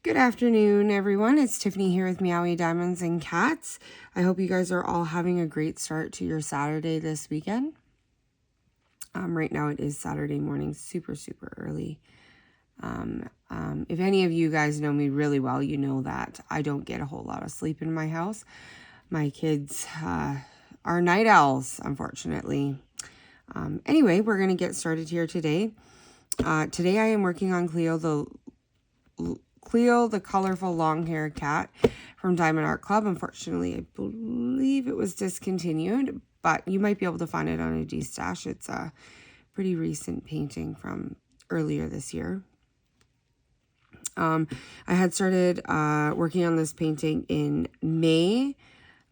Good afternoon, everyone. It's Tiffany here with Meowie Diamonds and Cats. I hope you guys are all having a great start to your Saturday this weekend. Right now it is Saturday morning, super early. If any of you guys know me really well, you know that I don't get a whole lot of sleep in my house. My kids are night owls, unfortunately. Anyway, we're going to get started here today. Today I am working on Cleo the colorful long-haired cat from Diamond Art Club. Unfortunately, I believe it was discontinued, but you might be able to find it on a D-stash. It's a pretty recent painting from earlier this year. I had started working on this painting in May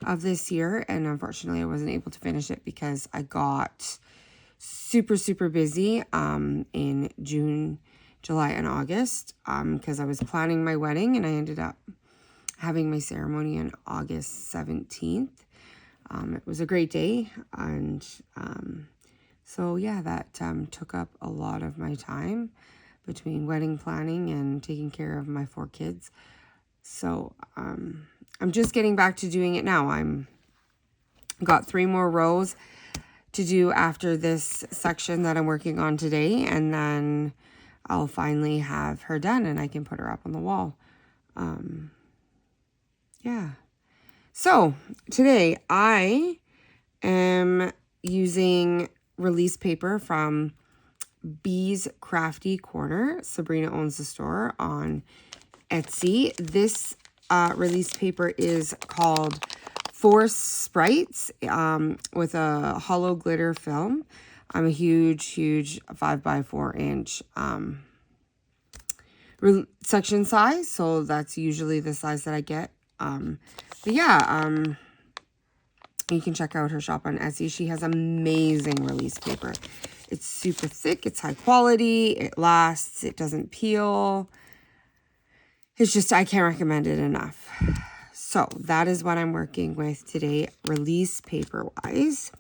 of this year, and unfortunately I wasn't able to finish it because I got super busy in June, July, and August because I was planning my wedding, and I ended up having my ceremony on August 17th. It was a great day, and so yeah, that took up a lot of my time between wedding planning and taking care of my 4 kids. So I'm just getting back to doing it now. Got 3 more rows to do after this section that I'm working on today, and then I'll finally have her done and I can put her up on the wall. Yeah. So today I am using release paper from Bee's Crafty Corner. Sabrina owns the store on Etsy. This release paper is called Force Sprites with a hollow glitter film. I'm a huge 5x4 inch section size, so that's usually the size that I get. But yeah, you can check out her shop on Etsy. She has amazing release paper. It's super thick, it's high quality, it lasts, it doesn't peel. It's just, I can't recommend it enough. So that is what I'm working with today, release paper wise.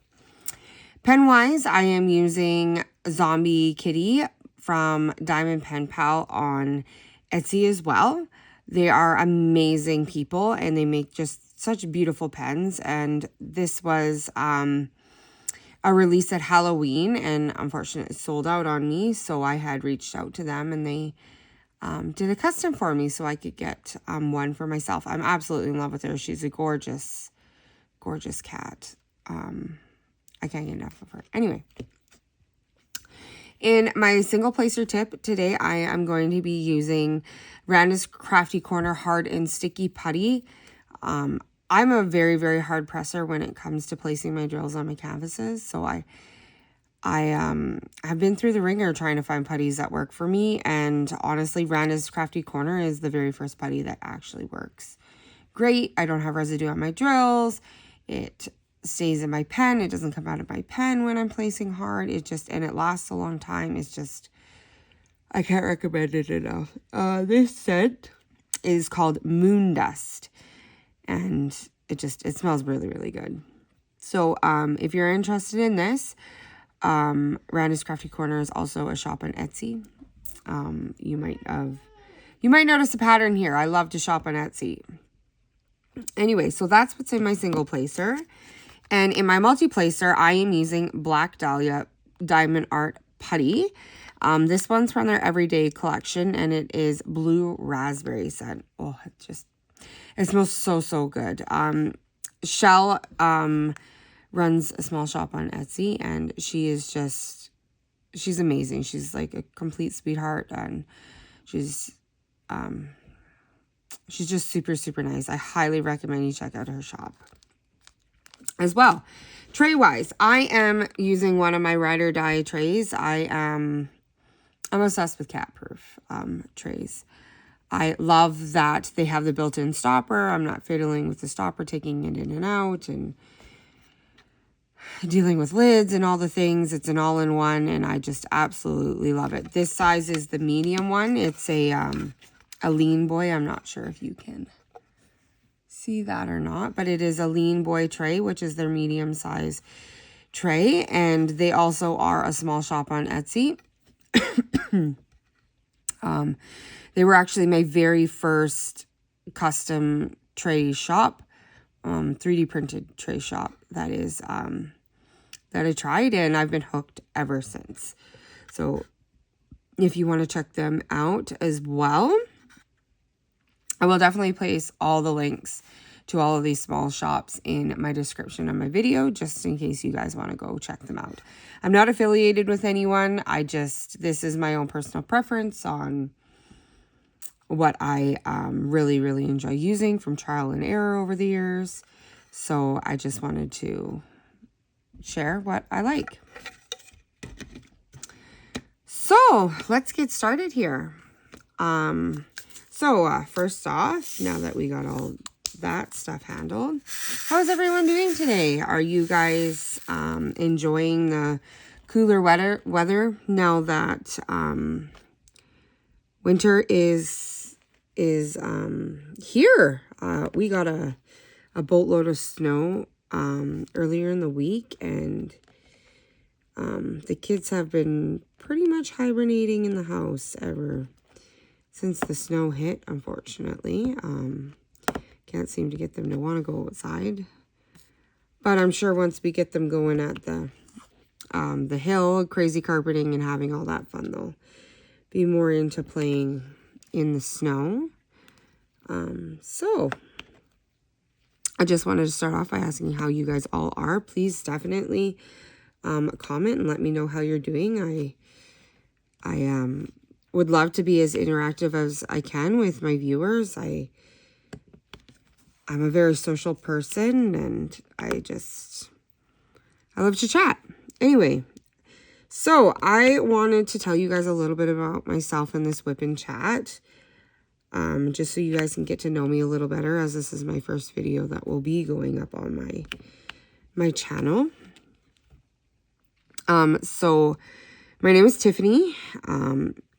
Pen wise, I am using Zombie Kitty from Diamond Pen Pal on Etsy as well. They are amazing people and they make just such beautiful pens. And this was a release at Halloween, and unfortunately it sold out on me. So I had reached out to them and they did a custom for me so I could get one for myself. I'm absolutely in love with her. She's a gorgeous cat. I can't get enough of her. Anyway, in my single placer tip today, I am going to be using Randa's Crafty Corner Hard and Sticky Putty. I'm a very hard presser when it comes to placing my drills on my canvases. So I have been through the ringer trying to find putties that work for me. And honestly, Randa's Crafty Corner is the very first putty that actually works great. I don't have residue on my drills. It stays in my pen. It doesn't come out of my pen when I'm placing hard. And it lasts a long time. It's just, I can't recommend it enough. This scent is called Moon Dust, and it smells really good. So if you're interested in this, Randa's Crafty Corner is also a shop on Etsy. You might notice a pattern here. I love to shop on Etsy. Anyway, so that's what's in my single placer. And in my multi-placer, I am using Black Dahlia Diamond Art Putty. This one's from their Everyday collection, and it is Blue Raspberry scent. Oh, it smells so good. Shell runs a small shop on Etsy, and she's amazing. She's like a complete sweetheart, and she's just super nice. I highly recommend you check out her shop as well. Tray wise, I am using one of my Ride or Die trays. I'm obsessed with cat proof trays. I love that they have the built-in stopper. I'm not fiddling with the stopper, taking it in and out and dealing with lids and all the things. It's an all-in-one, and I just absolutely love it. This size is the medium one. It's a lean boy. I'm not sure if you can see that or not, but it is a lean boy tray, which is their medium size tray, and they also are a small shop on Etsy. They were actually my very first custom tray shop, 3D printed tray shop, that is, that I tried, and I've been hooked ever since. So if you want to check them out as well, I will definitely place all the links to all of these small shops in my description of my video, just in case you guys want to go check them out. I'm not affiliated with anyone. This is my own personal preference on what I really, really enjoy using from trial and error over the years. So I just wanted to share what I like. So let's get started here. First off, now that we got all that stuff handled, how's everyone doing today? Are you guys enjoying the cooler weather now that winter is here? We got a boatload of snow earlier in the week, and the kids have been pretty much hibernating in the house ever since the snow hit, unfortunately. Can't seem to get them to want to go outside. But I'm sure once we get them going at the hill, crazy carpeting and having all that fun, they'll be more into playing in the snow. So I just wanted to start off by asking how you guys all are. Please definitely comment and let me know how you're doing. I would love to be as interactive as I can with my viewers. I'm a very social person, and I love to chat. Anyway, so I wanted to tell you guys a little bit about myself in this WIP and Chat, just so you guys can get to know me a little better, as this is my first video that will be going up on my channel. So my name is Tiffany.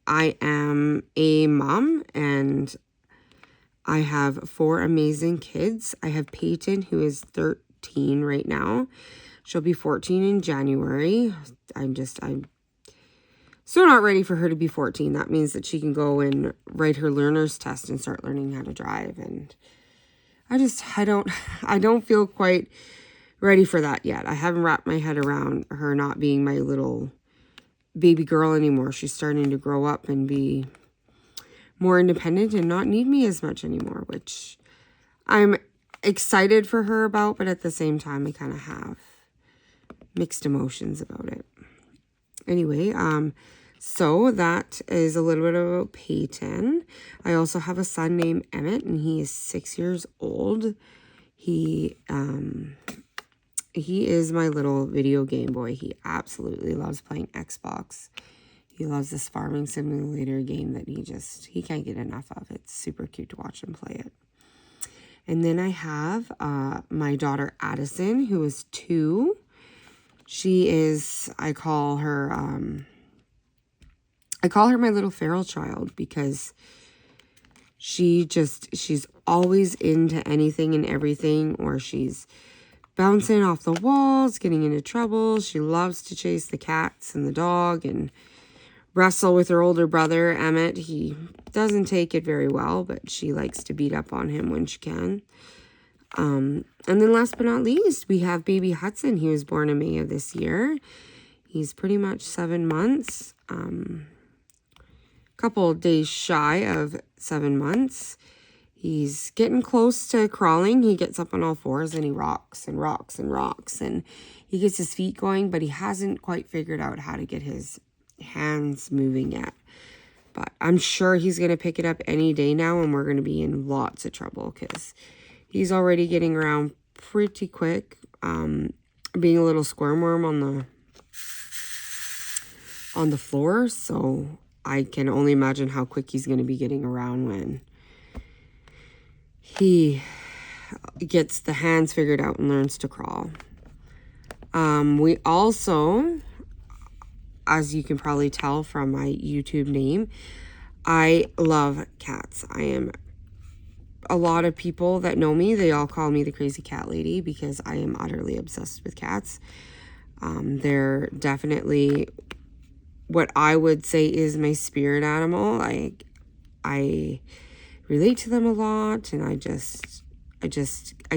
I am a mom, and I have 4 amazing kids. I have Peyton, who is 13 right now. She'll be 14 in January. I'm so not ready for her to be 14. That means that she can go and write her learner's test and start learning how to drive. And I don't feel quite ready for that yet. I haven't wrapped my head around her not being my little baby girl anymore. She's starting to grow up and be more independent and not need me as much anymore, which I'm excited for her about, but at the same time I kind of have mixed emotions about it. Anyway, so that is a little bit about Peyton. I also have a son named Emmett, and he is 6 years old. He is my little video game boy. He absolutely loves playing Xbox. He loves this farming simulator game that he can't get enough of. It's super cute to watch him play it. And then I have my daughter Addison, who is 2. She is, I call her my little feral child, because she's always into anything and everything, or she's bouncing off the walls, getting into trouble. She loves to chase the cats and the dog and wrestle with her older brother, Emmett. He doesn't take it very well, but she likes to beat up on him when she can. And then last but not least, we have baby Hudson. He was born in May of this year. He's pretty much 7 months. Couple days shy of 7 months. He's getting close to crawling. He gets up on all fours and he rocks and rocks and rocks. And he gets his feet going, but he hasn't quite figured out how to get his hands moving yet. But I'm sure he's going to pick it up any day now, and we're going to be in lots of trouble because he's already getting around pretty quick. Being a little squirm worm on the floor. So I can only imagine how quick he's going to be getting around when he gets the hands figured out and learns to crawl. We also, as you can probably tell from my YouTube name, I love cats. A lot of people that know me, they all call me the crazy cat lady because I am utterly obsessed with cats. They're definitely what I would say is my spirit animal. I relate to them a lot, and I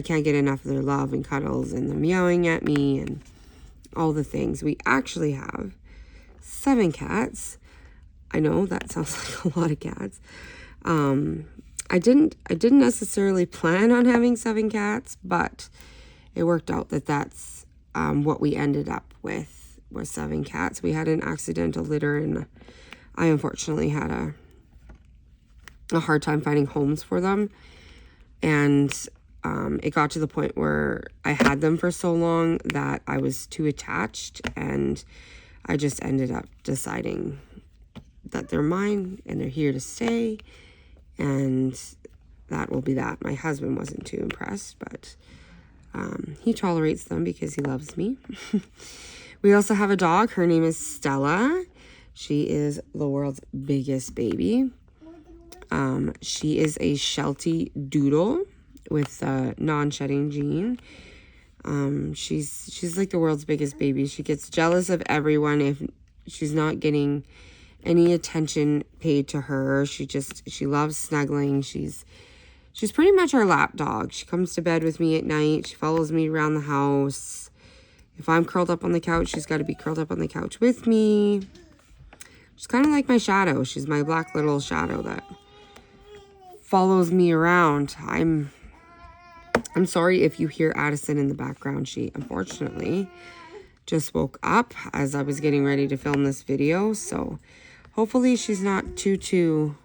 can't get enough of their love and cuddles and them meowing at me and all the things. We actually have 7 cats. I know that sounds like a lot of cats. I didn't necessarily plan on having 7 cats, but it worked out that that's what we ended up with, was 7 cats. We had an accidental litter, and I unfortunately had a hard time finding homes for them. And it got to the point where I had them for so long that I was too attached, and I just ended up deciding that they're mine and they're here to stay, and that will be that. My husband wasn't too impressed, but he tolerates them because he loves me. We also have a dog. Her name is Stella. She is the world's biggest baby. She is a Sheltie Doodle with a non-shedding gene. She's like the world's biggest baby. She gets jealous of everyone if she's not getting any attention paid to her. She loves snuggling. She's pretty much our lap dog. She comes to bed with me at night. She follows me around the house. If I'm curled up on the couch, she's got to be curled up on the couch with me. She's kind of like my shadow. She's my black little shadow that follows me around. I'm sorry if you hear Addison in the background. She unfortunately just woke up as I was getting ready to film this video, so hopefully she's not too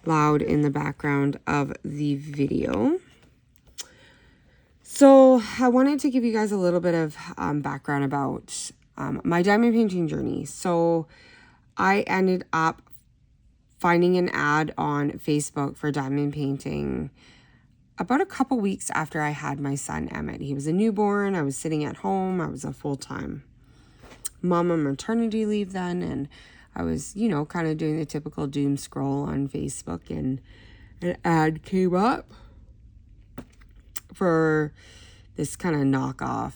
loud in the background of the video. So I wanted to give you guys a little bit of background about my diamond painting journey. So I ended up finding an ad on Facebook for diamond painting about a couple weeks after I had my son Emmett. He was a newborn. I was sitting at home. I was a full-time mom on maternity leave then, and I was, kind of doing the typical doom scroll on Facebook, and an ad came up for this kind of knockoff,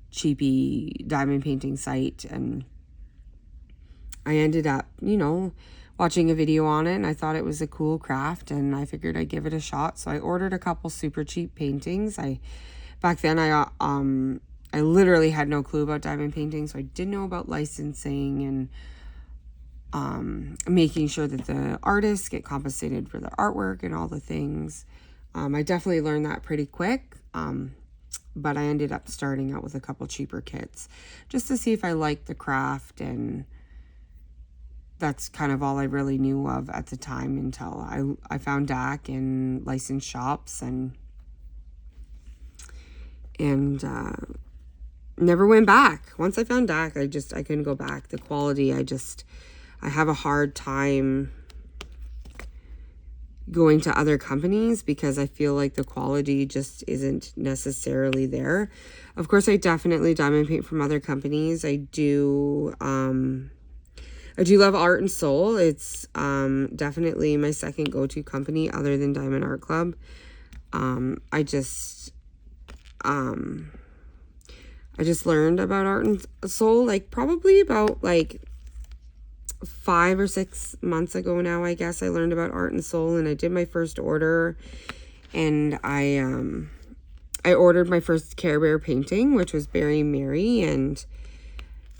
cheapy diamond painting site, and I ended up, watching a video on it, and I thought it was a cool craft, and I figured I'd give it a shot. So I ordered a couple super cheap paintings. Back then I literally had no clue about diamond painting, so I didn't know about licensing and making sure that the artists get compensated for the artwork and all the things. I definitely learned that pretty quick, but I ended up starting out with a couple cheaper kits just to see if I liked the craft, and that's kind of all I really knew of at the time until I found DAC in licensed shops and never went back. Once I found DAC, I couldn't go back. The quality, I have a hard time going to other companies because I feel like the quality just isn't necessarily there. Of course, I definitely diamond paint from other companies. I do love Art and Soul. It's definitely my second go-to company other than Diamond Art Club. I just learned about Art and Soul probably about 5 or 6 months ago now, I guess. I learned about Art and Soul, and I did my first order, and I ordered my first Care Bear painting, which was Berry Mary, and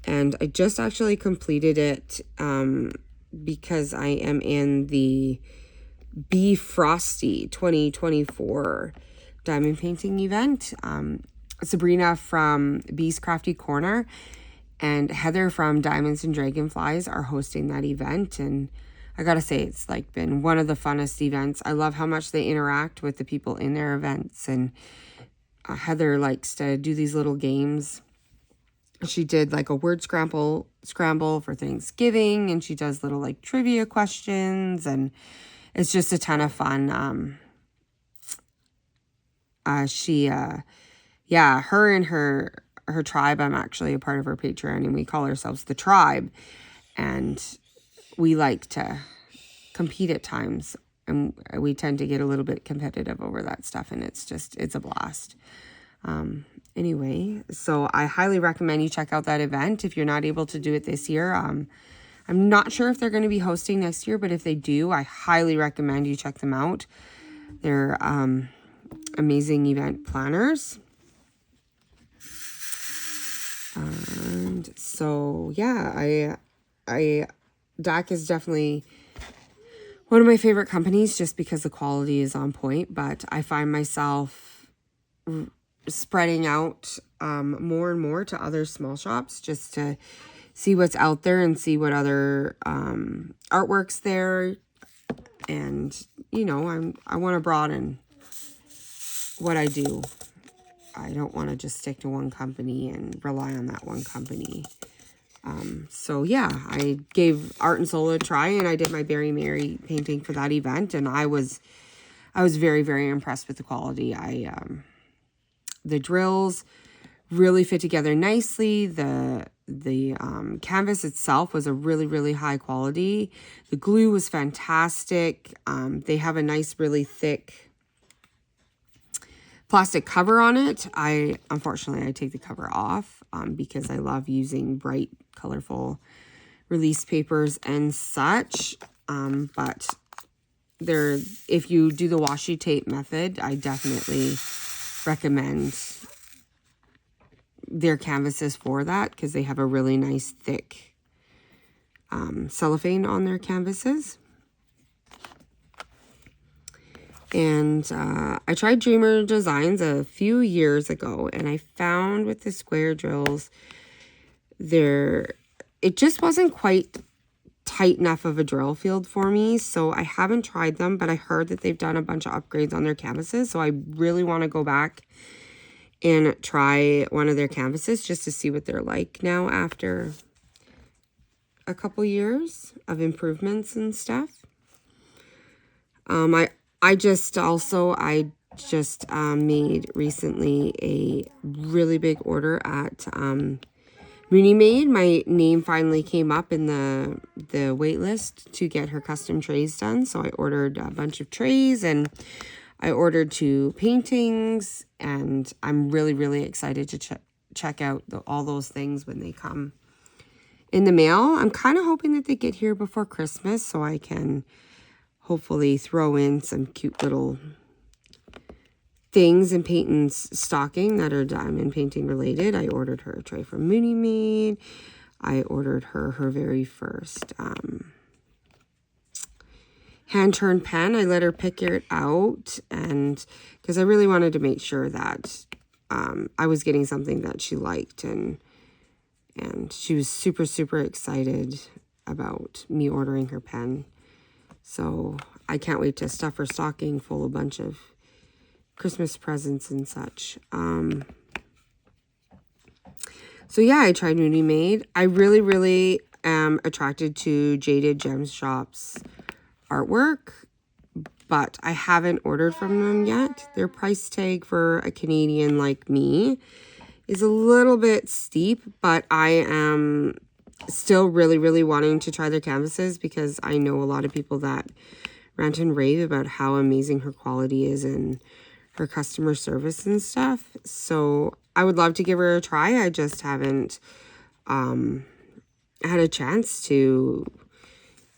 I just actually completed it because I am in the Be Frosty 2024 diamond painting event. Sabrina from Bee's Crafty Corner and Heather from Diamonds and Dragonflies are hosting that event, and I gotta say, it's been one of the funnest events. I love how much they interact with the people in their events, and Heather likes to do these little games. She did a word scramble for Thanksgiving, and she does little trivia questions, and it's just a ton of fun. Her and her tribe, I'm actually a part of her Patreon, and we call ourselves the Tribe, and we like to compete at times, and we tend to get a little bit competitive over that stuff, and it's a blast. Anyway, so I highly recommend you check out that event if you're not able to do it this year. I'm not sure if they're going to be hosting next year, but if they do, I highly recommend you check them out. They're amazing event planners. And so, yeah, DAC is definitely one of my favorite companies just because the quality is on point, but I find myself spreading out more and more to other small shops just to see what's out there and see what other artwork's there. And, you know, I want to broaden what I do. I don't want to just stick to one company and rely on that one company. So yeah, I gave Art and Soul a try, and I did my Berry Mary painting for that event, and I was very, very impressed with the quality. The drills really fit together nicely. The canvas itself was a really, really high quality. The glue was fantastic. They have a nice, really thick plastic cover on it. Unfortunately, I take the cover off because I love using bright, colorful release papers and such. But if you do the washi tape method, I definitely recommend their canvases for that because they have a really nice thick cellophane on their canvases. And I tried Dreamer Designs a few years ago, and I found with the square drills, it just wasn't quite tight enough of a drill field for me, so I haven't tried them, but I heard that they've done a bunch of upgrades on their canvases, so I really want to go back and try one of their canvases just to see what they're like now after a couple years of improvements and stuff. I just made recently a really big order at Mooney Made. My name finally came up in the wait list to get her custom trays done. So I ordered a bunch of trays and I ordered 2 paintings, and I'm really, really excited to check out all those things when they come in the mail. I'm kind of hoping that they get here before Christmas so I can hopefully throw in some cute little things in Peyton's stocking that are diamond painting related. I ordered her a tray from Mooney Made. I ordered her very first hand-turned pen. I let her pick it out, and because I really wanted to make sure that I was getting something that she liked, and she was super, super excited about me ordering her pen. So I can't wait to stuff her stocking full of a bunch of Christmas presents and such. So yeah, I tried Mooney Made. I really, really am attracted to Jaded Gems Shop's artwork, but I haven't ordered from them yet. Their price tag for a Canadian like me is a little bit steep, but I am still really, really wanting to try their canvases because I know a lot of people that rant and rave about how amazing her quality is and her customer service and stuff. So I would love to give her a try. I just haven't had a chance to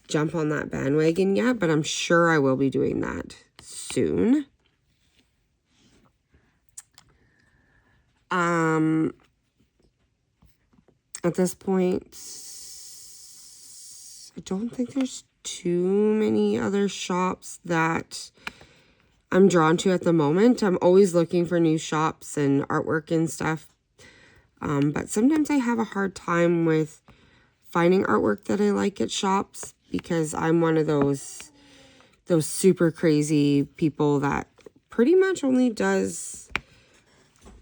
jump on that bandwagon yet, but I'm sure I will be doing that soon. At this point, I don't think there's too many other shops that I'm drawn to at the moment. I'm always looking for new shops and artwork and stuff. But sometimes I have a hard time with finding artwork that I like at shops because I'm one of those super crazy people that pretty much only does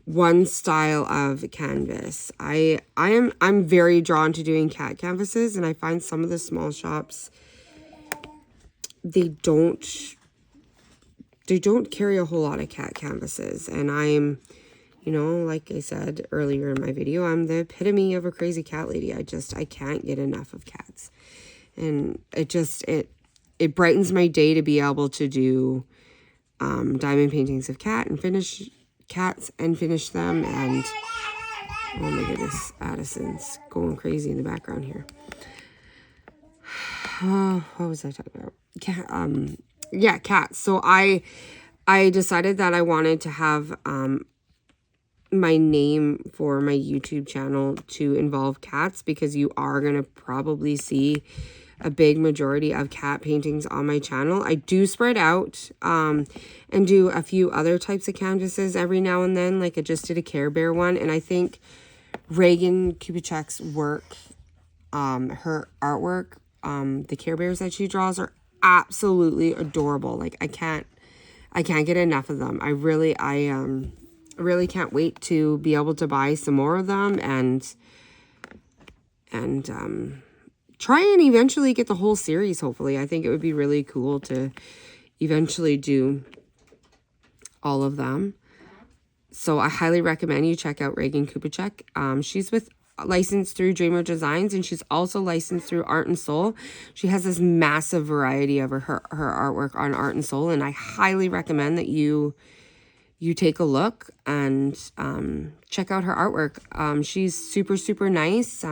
one style of canvas. I'm very drawn to doing cat canvases, and I find some of the small shops, they don't carry a whole lot of cat canvases, and I'm, you know, like I said earlier in my video, I'm the epitome of a crazy cat lady. I can't get enough of cats, and it brightens my day to be able to do diamond paintings of cats and finish them. And oh my goodness, Addison's going crazy in the background here. what was I talking about? Yeah, cats. So I decided that I wanted to have my name for my YouTube channel to involve cats, because you are going to probably see a big majority of cat paintings on my channel. I do spread out and do a few other types of canvases every now and then. Like I just did a Care Bear one, and I think Reagan Kubitschek's work, her artwork, the Care Bears that she draws are absolutely adorable. Like I can't get enough of them. I really can't wait to be able to buy some more of them and try and eventually get the whole series, hopefully. I think it would be really cool to eventually do all of them. So I highly recommend you check out Reagan Kubitschek. She's licensed through Dreamer Designs, and she's also licensed through Art and Soul. She has this massive variety of her artwork on Art and Soul, and I highly recommend that you take a look and check out her artwork. She's super, super nice.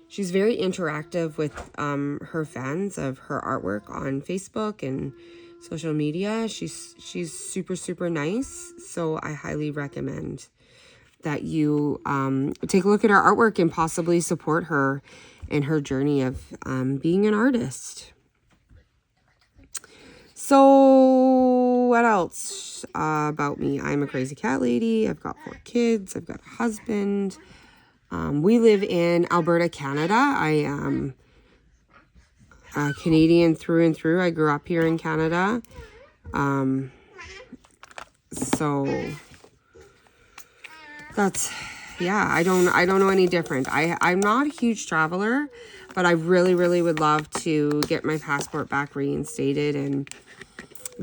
She's very interactive with her fans of her artwork on Facebook and social media. She's super, super nice. So I highly recommend that you take a look at her artwork and possibly support her in her journey of being an artist. So what else about me? I'm a crazy cat lady. I've got 4 kids. I've got a husband. We live in Alberta, Canada. I am Canadian through and through. I grew up here in Canada. So that's, yeah, I don't know any different. I'm not a huge traveler, but I really, really would love to get my passport back reinstated and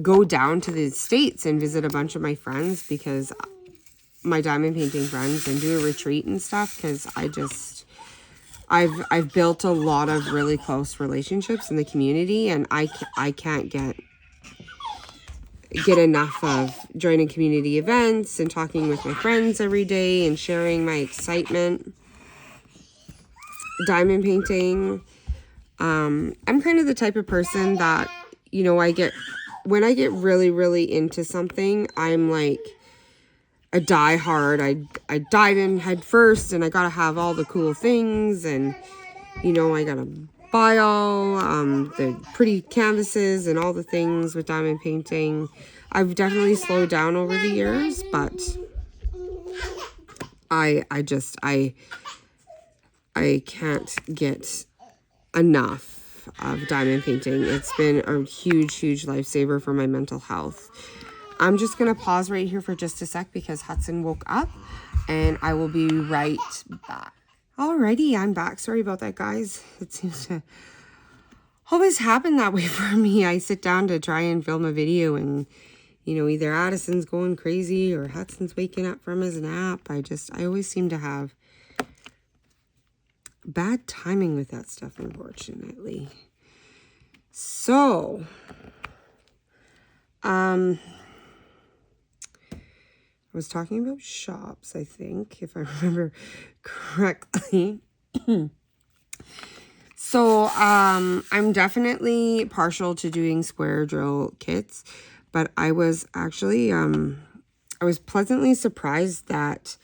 go down to the States and visit a bunch of my friends, because my diamond painting friends, and do a retreat and stuff, because I've built a lot of really close relationships in the community, and I can't get enough of joining community events and talking with my friends every day and sharing my excitement. Diamond painting, I'm kind of the type of person that, you know, when I get really, really into something, I'm like a diehard. I dive in head first, and I gotta have all the cool things, and you know, I gotta buy all the pretty canvases and all the things with diamond painting. I've definitely slowed down over the years, but I can't get enough of diamond painting. It's been a huge, huge lifesaver for my mental health. I'm just going to pause right here for just a sec because Hudson woke up, and I will be right back. Alrighty, I'm back. Sorry about that, guys. It seems to always happen that way for me. I sit down to try and film a video, and, you know, either Addison's going crazy or Hudson's waking up from his nap. I always seem to have bad timing with that stuff, unfortunately. So, I was talking about shops, I think, if I remember correctly. So, I'm definitely partial to doing square drill kits, but I was actually, I was pleasantly surprised that,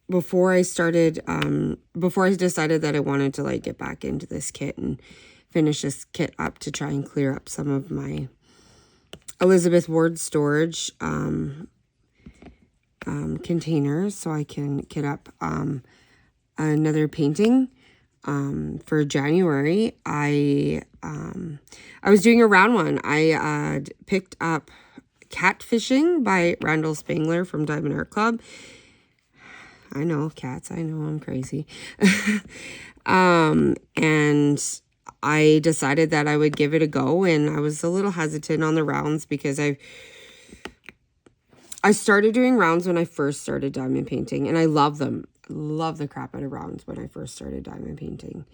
before I decided that I wanted to, like, get back into this kit and finish this kit up to try and clear up some of my Elizabeth Ward storage containers, so I can kit up another painting for January. I was doing a round one. I picked up Catfishing by Randall Spangler from Diamond Art Club. I know, cats. I know, I'm crazy. And I decided that I would give it a go, and I was a little hesitant on the rounds because I started doing rounds when I first started diamond painting, and I love them. Love the crap out of rounds when I first started diamond painting.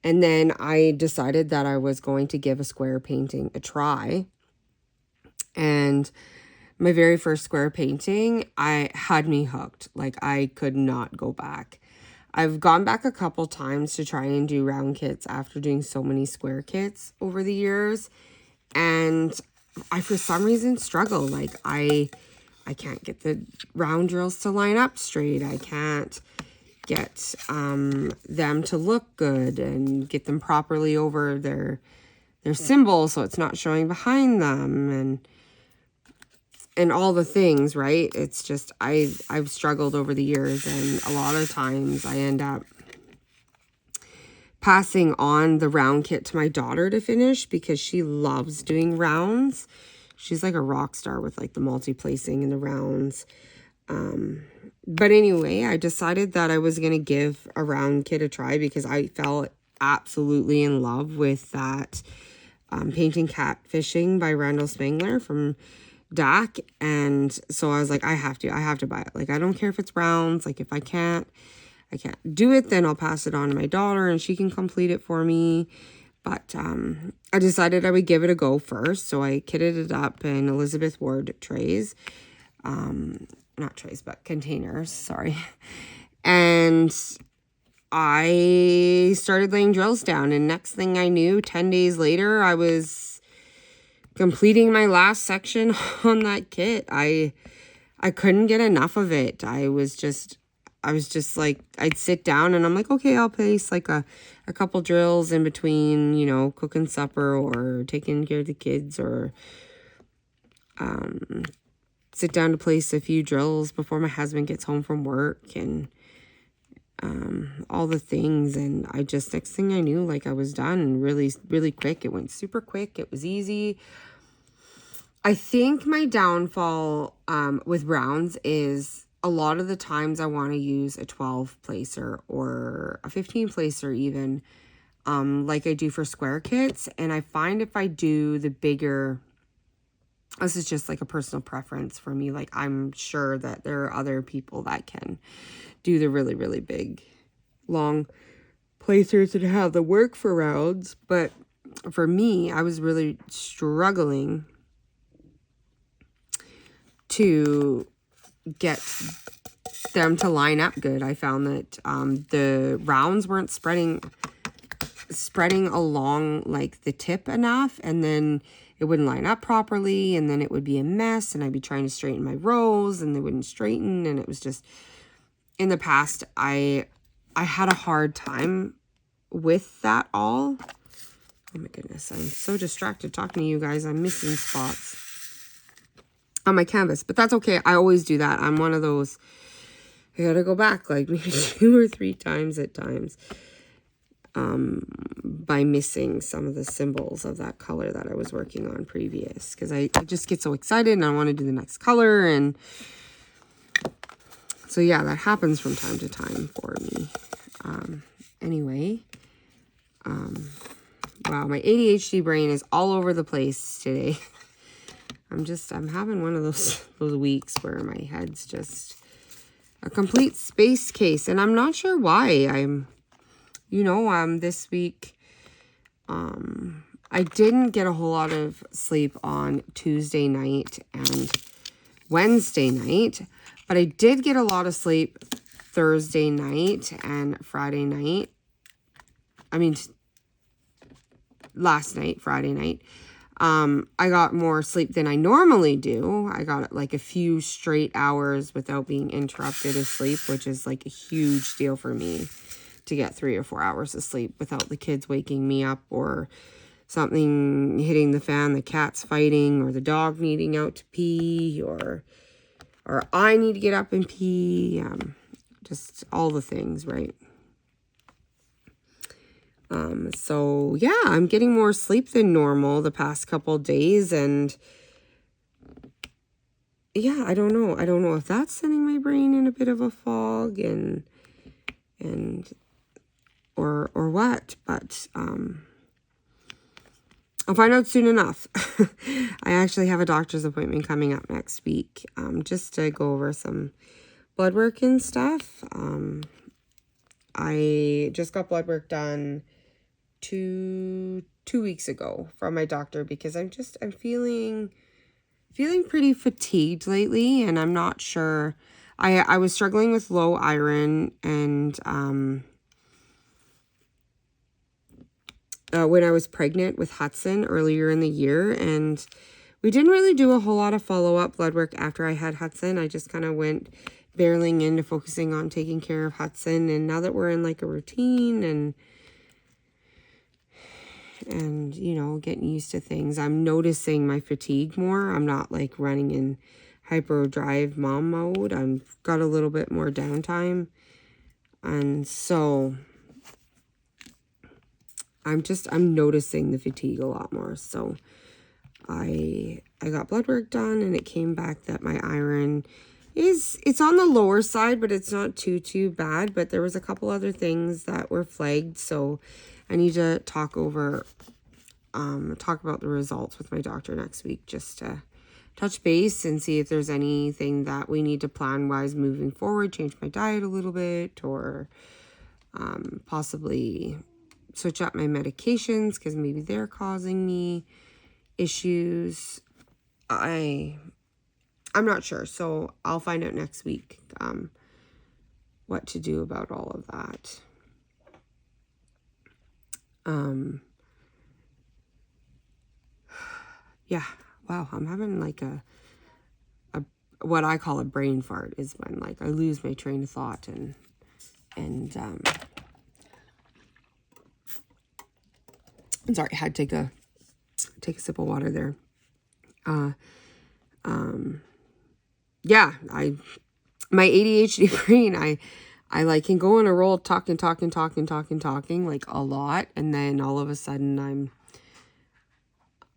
And then I decided that I was going to give a square painting a try. And my very first square painting, I had me hooked. Like, I could not go back. I've gone back a couple times to try and do round kits after doing so many square kits over the years. And I, for some reason, struggle. Like, I can't get the round drills to line up straight. I can't get them to look good and get them properly over their symbol so it's not showing behind them, and all the things, right? It's just, I've struggled over the years, and a lot of times I end up passing on the round kit to my daughter to finish because she loves doing rounds. She's like a rock star with like the multi-placing and the rounds. But anyway, I decided that I was going to give a round kit a try because I fell absolutely in love with that Painting Catfishing by Randall Spangler from DAC. And so I was like, I have to buy it. Like, I don't care if it's rounds. Like, if I can't do it, then I'll pass it on to my daughter and she can complete it for me. But I decided I would give it a go first. So I kitted it up in Elizabeth Ward trays. Not trays, but containers, sorry. And I started laying drills down. And next thing I knew, 10 days later, I was completing my last section on that kit. I couldn't get enough of it. I was just like, I'd sit down and I'm like, okay, I'll place like a couple drills in between, you know, cooking supper or taking care of the kids, or sit down to place a few drills before my husband gets home from work, and all the things. And I just, next thing I knew, like, I was done really, really quick. It went super quick. It was easy. I think my downfall with rounds is a lot of the times I want to use a 12 placer or a 15 placer even, like I do for square kits. And I find if I do the bigger, this is just like a personal preference for me. Like, I'm sure that there are other people that can do the really, really big, long placers and have the work for rounds. But for me, I was really struggling to get them to line up good. I found that the rounds weren't spreading along like the tip enough, and then it wouldn't line up properly, and then it would be a mess, and I'd be trying to straighten my rows and they wouldn't straighten. And it was just, in the past, I had a hard time with that all. Oh my goodness, I'm so distracted talking to you guys. I'm missing spots on my canvas, but that's okay. I always do that. I'm one of those, I gotta go back like maybe 2 or 3 times at times by missing some of the symbols of that color that I was working on previous, because I just get so excited and I want to do the next color. And so yeah, that happens from time to time for me. Anyway, wow, my ADHD brain is all over the place today. I'm having one of those weeks where my head's just a complete space case, and I'm not sure why. This week, I didn't get a whole lot of sleep on Tuesday night and Wednesday night, but I did get a lot of sleep Thursday night and Friday night. Last night, Friday night. I got more sleep than I normally do. I got like a few straight hours without being interrupted of sleep, which is like a huge deal for me, to get 3 or 4 hours of sleep without the kids waking me up or something hitting the fan, the cat's fighting, or the dog needing out to pee, or I need to get up and pee. Just all the things, right? So yeah, I'm getting more sleep than normal the past couple days, and yeah, I don't know if that's sending my brain in a bit of a fog or what, but I'll find out soon enough. I actually have a doctor's appointment coming up next week, just to go over some blood work and stuff. I just got blood work done two weeks ago from my doctor, because I'm feeling pretty fatigued lately, and I'm not sure. I was struggling with low iron, and when I was pregnant with Hudson earlier in the year, and we didn't really do a whole lot of follow-up blood work after I had Hudson. I just kind of went barreling into focusing on taking care of Hudson, and now that we're in like a routine and you know, getting used to things, I'm noticing my fatigue more. I'm not like running in hyperdrive mom mode. I've got a little bit more downtime, and so I'm noticing the fatigue a lot more. So I got blood work done, and it came back that my iron it's on the lower side, but it's not too bad. But there was a couple other things that were flagged, so I need to talk about the results with my doctor next week, just to touch base and see if there's anything that we need to plan wise moving forward, change my diet a little bit, or possibly switch up my medications because maybe they're causing me issues. I'm not sure, so I'll find out next week what to do about all of that. Yeah, wow, I'm having like a what I call a brain fart, is when like I lose my train of thought and I'm sorry, I had to take a sip of water there. Yeah, my ADHD brain, I like can go on a roll talking like a lot, and then all of a sudden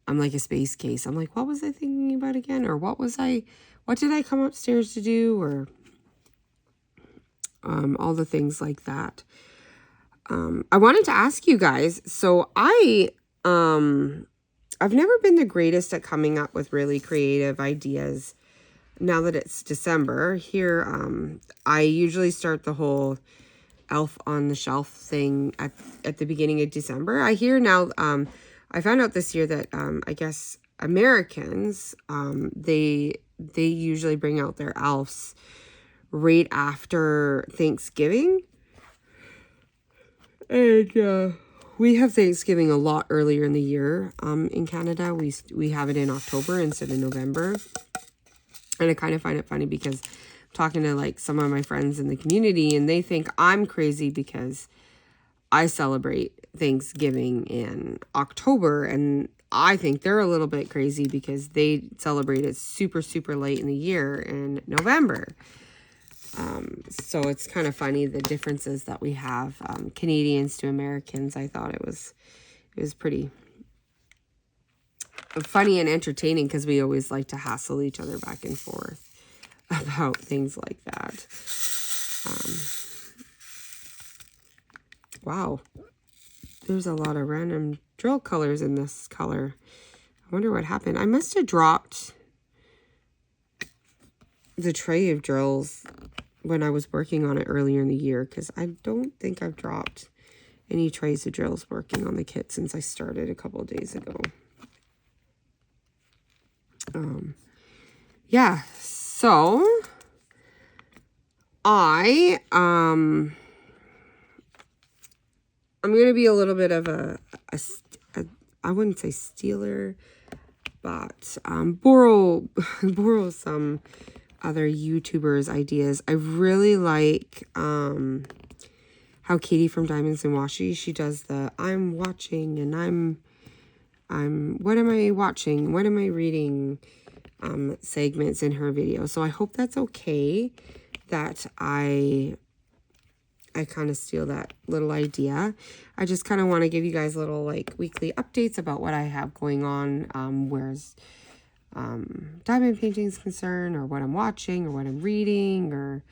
I'm like a space case. I'm like, what was I thinking about again? Or what did I come upstairs to do? Or all the things like that. I wanted to ask you guys, so I've never been the greatest at coming up with really creative ideas. Now that it's December here, I usually start the whole elf on the shelf thing at the beginning of December. I hear now, I found out this year that I guess Americans, they usually bring out their elves right after Thanksgiving. And we have Thanksgiving a lot earlier in the year. In Canada, we have it in October instead of November. And I kind of find it funny because I'm talking to like some of my friends in the community, and they think I'm crazy because I celebrate Thanksgiving in October, and I think they're a little bit crazy because they celebrate it super late in the year in November. So it's kind of funny the differences that we have, Canadians to Americans. I thought it was pretty funny and entertaining because we always like to hassle each other back and forth about things like that. Wow, there's a lot of random drill colors in this color. I wonder what happened. I must have dropped the tray of drills when I was working on it earlier in the year, because I don't think I've dropped any trays of drills working on the kit since I started a couple of days ago. Yeah, so I'm going to be a little bit of a I wouldn't say stealer, but borrow some other YouTubers' ideas. I really like how Katie from Diamonds and Washi, she does the I'm watching and I'm what am I watching? What am I reading? Segments in her video. So I hope that's okay that I kind of steal that little idea. I just kind of want to give you guys little like weekly updates about what I have going on, whereas diamond painting is concerned, or what I'm watching, or what I'm reading, or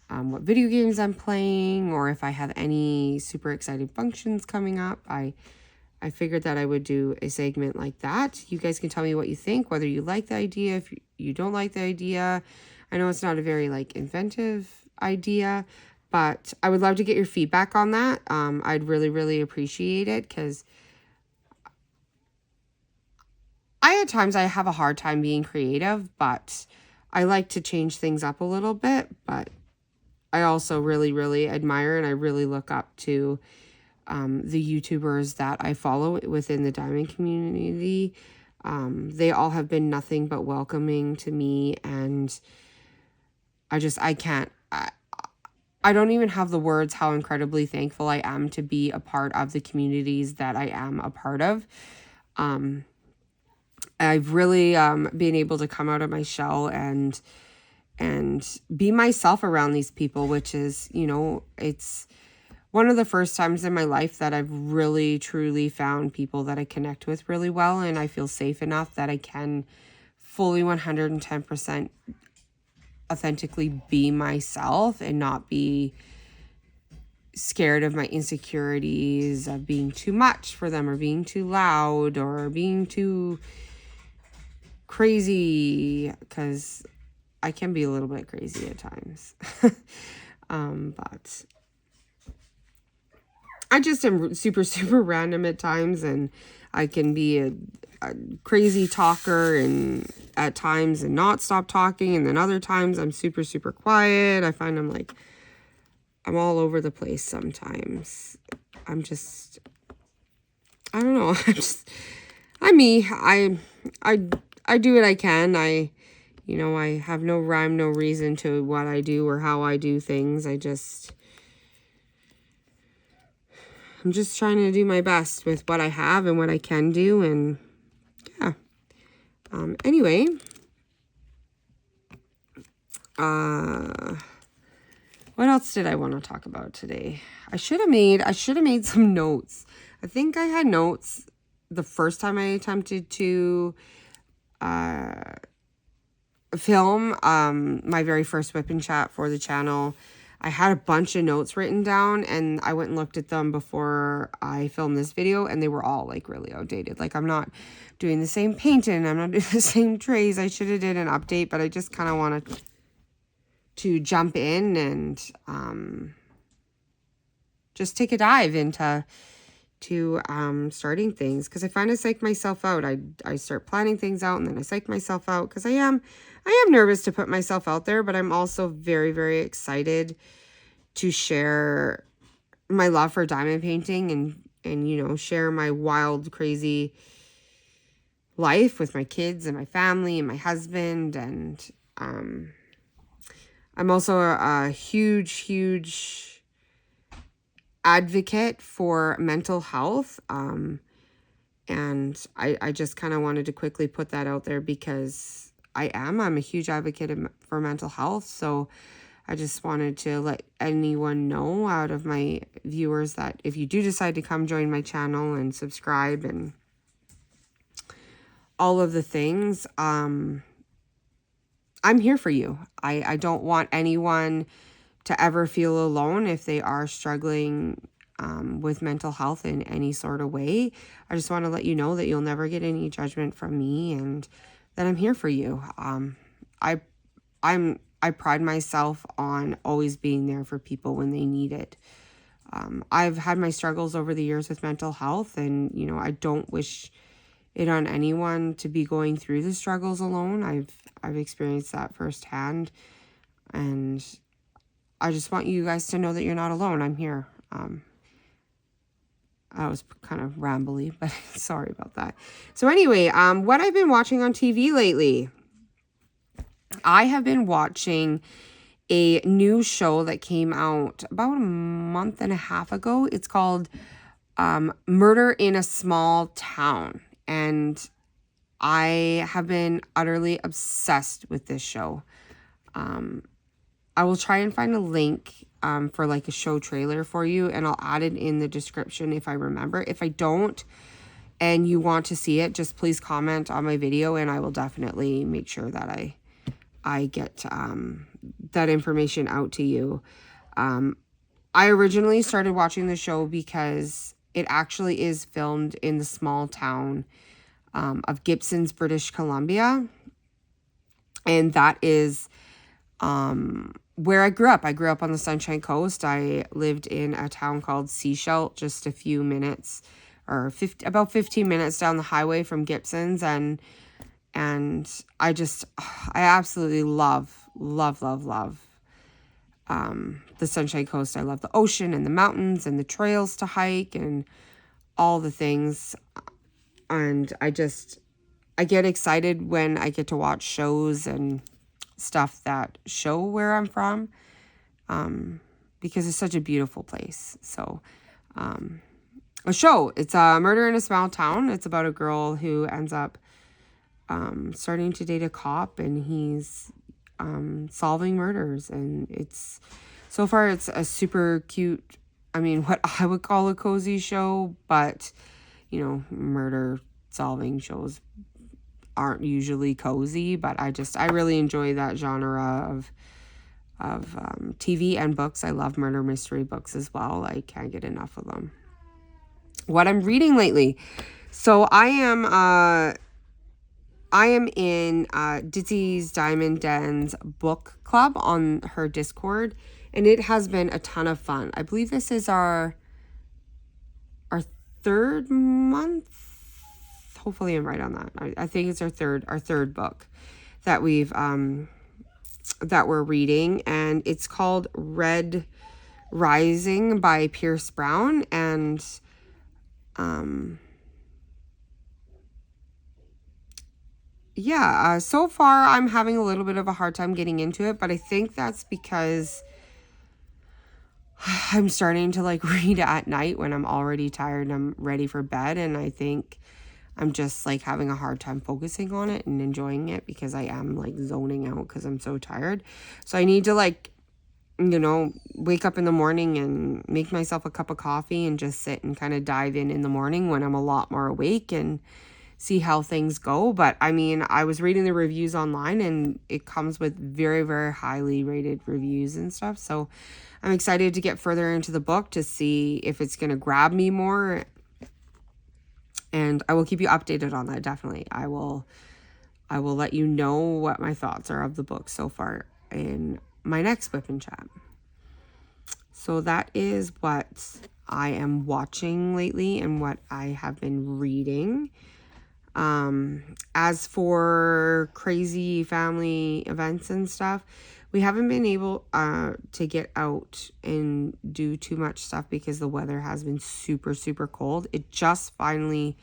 what video games I'm playing, or if I have any super exciting functions coming up. I figured that I would do a segment like that. You guys can tell me what you think, whether you like the idea, if you don't like the idea. I know it's not a very like inventive idea, but I would love to get your feedback on that. I'd really appreciate it, because at times I have a hard time being creative, but I like to change things up a little bit, but I also really, really admire and I really look up to the YouTubers that I follow within the diamond community. They all have been nothing but welcoming to me, and I can't, I don't even have the words how incredibly thankful I am to be a part of the communities that I am a part of. I've really been able to come out of my shell and be myself around these people, which is, you know, it's one of the first times in my life that I've really, truly found people that I connect with really well, and I feel safe enough that I can fully 110% authentically be myself and not be scared of my insecurities of being too much for them or being too loud or being too crazy, because I can be a little bit crazy at times. But I just am super, super random at times, and I can be a crazy talker and at times and not stop talking, and then other times I'm super, super quiet. I find I'm all over the place sometimes. I don't know. I'm me. I do what I can. I have no rhyme, no reason to what I do or how I do things. I'm just trying to do my best with what I have and what I can do, and yeah. Anyway, what else did I want to talk about today? I should have made some notes. I think I had notes the first time I attempted to film my very first WIP and Chat for the channel. I had a bunch of notes written down, and I went and looked at them before I filmed this video, and they were all like really outdated. Like, I'm not doing the same painting, I'm not doing the same trays. I should have did an update, but I just kind of wanted to jump in and just take a dive into starting things, because I find I psych myself out. I start planning things out, and then I psych myself out, because I am nervous to put myself out there, but I'm also very, very excited to share my love for diamond painting and share my wild, crazy life with my kids and my family and my husband. And I'm also a huge, huge advocate for mental health. And I just kind of wanted to quickly put that out there, because I'm a huge advocate for mental health. So I just wanted to let anyone know out of my viewers that if you do decide to come join my channel and subscribe and all of the things, I'm here for you. I don't want anyone to ever feel alone if they are struggling with mental health in any sort of way. I just want to let you know that you'll never get any judgment from me, and that I'm here for you. I pride myself on always being there for people when they need it. I've had my struggles over the years with mental health, and I don't wish it on anyone to be going through the struggles alone. I've experienced that firsthand, and I just want you guys to know that you're not alone. I'm here. I was kind of rambly, but sorry about that. So anyway, what I've been watching on TV lately, I have been watching a new show that came out about a month and a half ago. It's called Murder in a Small Town, and I have been utterly obsessed with this show. I will try and find a link for like a show trailer for you, and I'll add it in the description if I remember. If I don't and you want to see it, just please comment on my video, and I will definitely make sure that I get that information out to you. I originally started watching the show because it actually is filmed in the small town of Gibsons, British Columbia, and that is where I grew up. I grew up on the Sunshine Coast. I lived in a town called Seashell, just a few minutes, or about 15 minutes down the highway from Gibsons. And And I absolutely love the Sunshine Coast. I love the ocean and the mountains and the trails to hike and all the things. And I get excited when I get to watch shows and stuff that show where I'm from, because it's such a beautiful place. So it's a Murder in a Small Town. It's about a girl who ends up starting to date a cop, and he's solving murders. And it's a super cute, what I would call a cozy show, but murder solving shows aren't usually cozy. But I really enjoy that genre of TV and books. I love murder mystery books as well. I can't get enough of them. What I'm reading lately. So I am in Dizzy's Diamond Den's book club on her Discord, and it has been a ton of fun. I believe this is our third month. Hopefully I'm right on that. I think it's our third book that we're reading, and it's called Red Rising by Pierce Brown. And so far I'm having a little bit of a hard time getting into it, but I think that's because I'm starting to read at night when I'm already tired and I'm ready for bed, and I think I'm just having a hard time focusing on it and enjoying it because I am zoning out because I'm so tired. So I need to wake up in the morning and make myself a cup of coffee and just sit and kind of dive in the morning when I'm a lot more awake and see how things go. But I was reading the reviews online, and it comes with very, very highly rated reviews and stuff. So I'm excited to get further into the book to see if it's going to grab me more. And I will keep you updated on that. Definitely. I will let you know what my thoughts are of the book so far in my next WIP and Chat. So that is what I am watching lately and what I have been reading. As for crazy family events and stuff, we haven't been able to get out and do too much stuff because the weather has been super, super cold. It just finally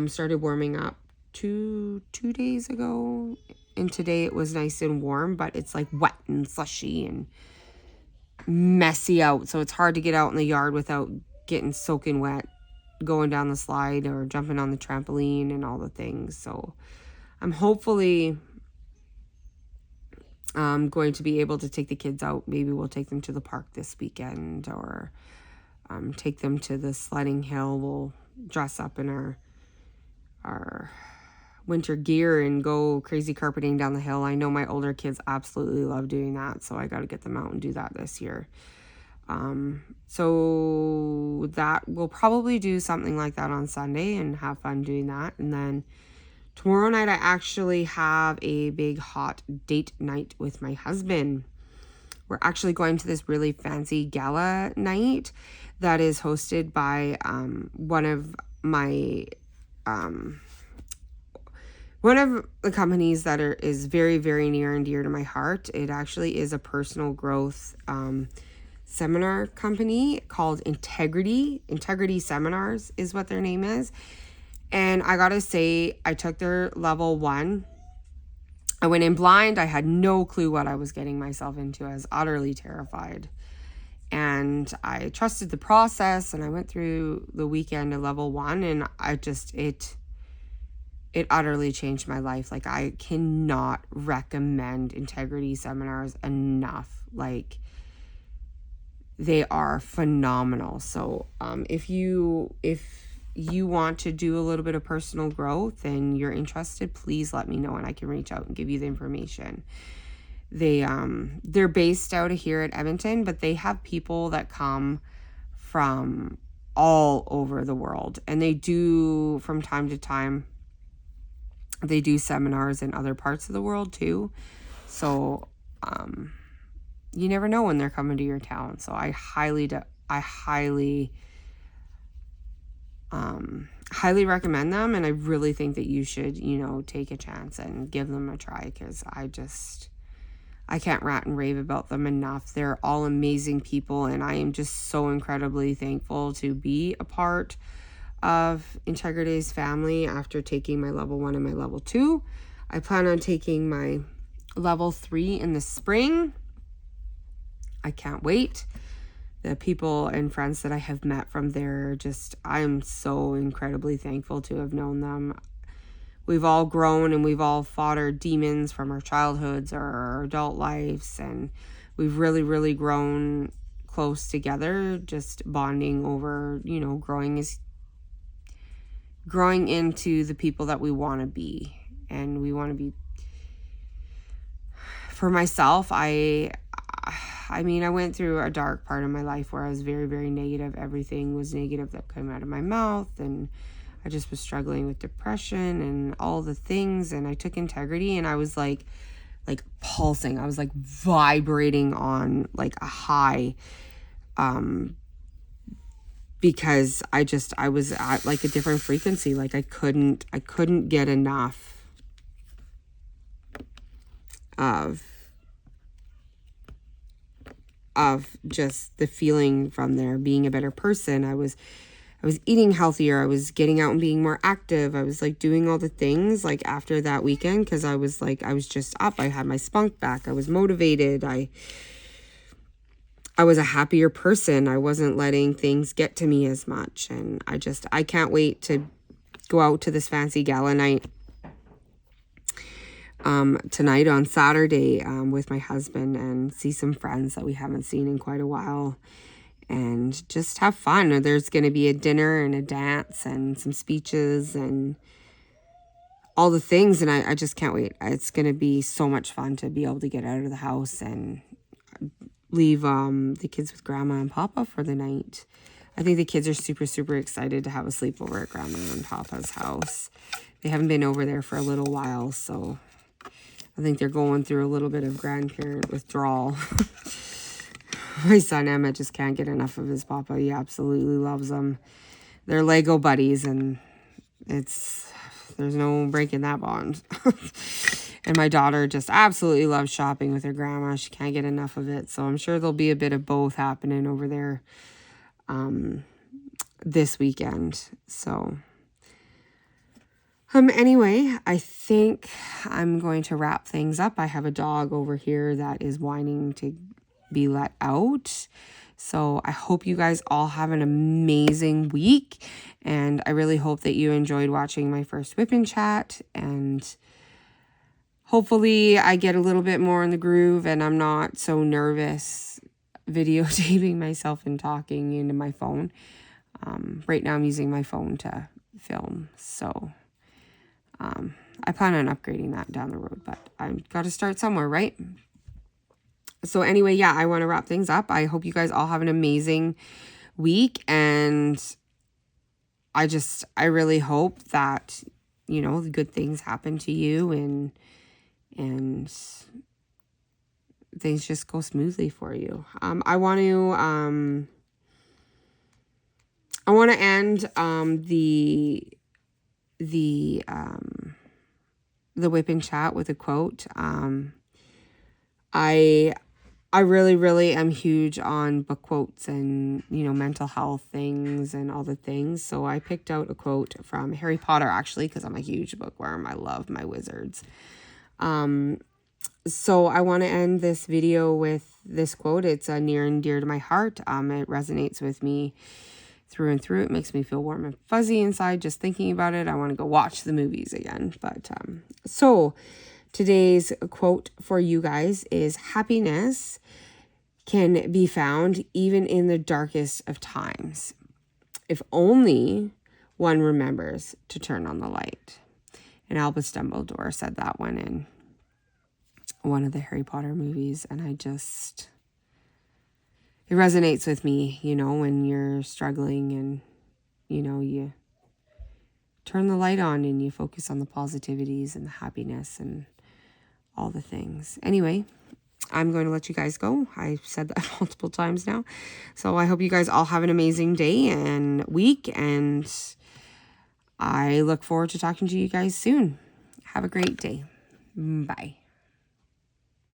started warming up two days ago, and today it was nice and warm, but it's wet and slushy and messy out, so it's hard to get out in the yard without getting soaking wet, going down the slide or jumping on the trampoline and all the things. So I'm hopefully going to be able to take the kids out. Maybe we'll take them to the park this weekend, or take them to the sledding hill. We'll dress up in our winter gear and go crazy carpeting down the hill. I know my older kids absolutely love doing that, so I got to get them out and do that this year. So that we'll probably do something like that on Sunday and have fun doing that. And then tomorrow night I actually have a big hot date night with my husband. We're actually going to this really fancy gala night that is hosted by one of the companies that is very, very near and dear to my heart. It actually is a personal growth seminar company called Integrity Seminars is what their name is. And I gotta say, I took their level 1. I went in blind. I had no clue what I was getting myself into. I was utterly terrified, and I trusted the process, and I went through the weekend at level 1, and it utterly changed my life. I cannot recommend Integrity Seminars enough. They are phenomenal. So if you want to do a little bit of personal growth and you're interested, please let me know and I can reach out and give you the information. They're based out of here at Edmonton, but they have people that come from all over the world, and they do, from time to time, they do seminars in other parts of the world too. So you never know when they're coming to your town. So I highly Highly recommend them, and I really think that you should, you know, take a chance and give them a try, because I can't rant and rave about them enough. They're all amazing people, and I am just so incredibly thankful to be a part of Integrity's family after taking my level 1 and my level 2. I plan on taking my level 3 in the spring. I can't wait. The people and friends that I have met from there, just, I'm so incredibly thankful to have known them. We've all grown and we've all fought our demons from our childhoods or our adult lives, and we've really, really grown close together, just bonding over, you know, growing into the people that we want to be. And we want to be, for myself, I mean, I went through a dark part of my life where I was very, very negative. Everything was negative that came out of my mouth, and I just was struggling with depression and all the things. And I took Integrity, and I was like pulsing. I was like vibrating on like a high, because I was at like a different frequency. Like I couldn't get enough of just the feeling from there, being a better person. I was eating healthier. I was getting out and being more active. I was like doing all the things like after that weekend, because I was just up. I had my spunk back. I was motivated. I was a happier person. I wasn't letting things get to me as much. And I can't wait to go out to this fancy gala night tonight on Saturday with my husband, and see some friends that we haven't seen in quite a while, and just have fun. There's going to be a dinner and a dance and some speeches and all the things, and I just can't wait. It's going to be so much fun to be able to get out of the house and leave the kids with Grandma and Papa for the night. I think the kids are super, super excited to have a sleepover at Grandma and Papa's house. They haven't been over there for a little while, so I think they're going through a little bit of grandparent withdrawal. My son Emmett just can't get enough of his papa. He absolutely loves them. They're Lego buddies, and there's no breaking that bond. And my daughter just absolutely loves shopping with her grandma. She can't get enough of it. So I'm sure there'll be a bit of both happening over there this weekend. So anyway, I think I'm going to wrap things up. I have a dog over here that is whining to be let out. So I hope you guys all have an amazing week, and I really hope that you enjoyed watching my first WIP and Chat, and hopefully I get a little bit more in the groove and I'm not so nervous videotaping myself and talking into my phone. Right now I'm using my phone to film, so I plan on upgrading that down the road, but I've got to start somewhere, right? So anyway, yeah, I want to wrap things up. I hope you guys all have an amazing week, and I really hope that, you know, good things happen to you, and things just go smoothly for you. I want to end the WIP and Chat with a quote. I really, really am huge on book quotes and, you know, mental health things and all the things. So I picked out a quote from Harry Potter, actually, because I'm a huge bookworm. I love my wizards. So I want to end this video with this quote. It's near and dear to my heart. It resonates with me through and through. It makes me feel warm and fuzzy inside just thinking about it. I want to go watch the movies again. But so today's quote for you guys is: happiness can be found even in the darkest of times, if only one remembers to turn on the light. And Albus Dumbledore said that one in one of the Harry Potter movies, and it resonates with me, you know, when you're struggling and, you know, you turn the light on and you focus on the positivities and the happiness and all the things. Anyway, I'm going to let you guys go. I've said that multiple times now. So I hope you guys all have an amazing day and week, and I look forward to talking to you guys soon. Have a great day. Bye.